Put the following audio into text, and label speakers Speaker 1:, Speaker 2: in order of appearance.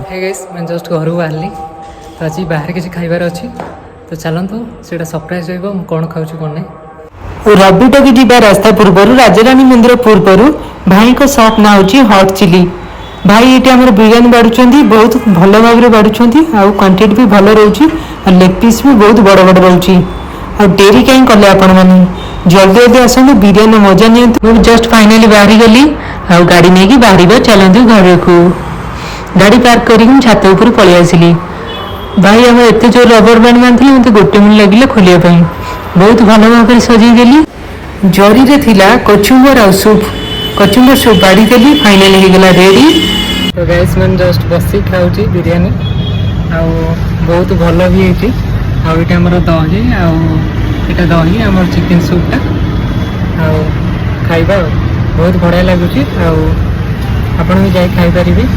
Speaker 1: Hey guys मैं just घर बाहरी तो आज बाहर किसी खाइबार अच्छी तो चलतु से सरप्राइज रही कौन खाऊँ कौन नहीं।
Speaker 2: रबिटक जीवा रास्ता पूर्वर राजाराणी मंदिर पूर्वर भाई को सप ना हूँ हट चिली। भाई ये आम बिरियानी बाढ़ुंट बहुत भल भाव में बाढ़ुंट आउ क्वांटिटी भी भल रोचे और लेग पीस भी बहुत बड़ बड़ रोचे। आ डेरी कहीं कले आपण मैंने जल्दी जल्दी आसतु बिरियानी मजा नि। मुझे जस्ट फाइनाली बाहरी गली आ गाड़ी नहीं बाहर चलतु घर को गाड़ी पार्क कर छात उपर पलि आसिली। भाई आम एत जोर रबर बैंड बांधि मत गोटे मिनट लगे खोलिया बहुत भल भाव सजेदेली। जरी रे थिला कचुम्बर आ सूप कचुम्बर सूप बाड़ी देली फाइनाली हो गला रेडी।
Speaker 1: तो गाइस मैं जस्ट बसी खाऊँ बिरियानी आउ बहुत भल भी होती आमर दही आटा दही आम चिकेन सूपटा खाइबा बहुत बढ़िया लगुच। आप भी जाई खाई पारिबे।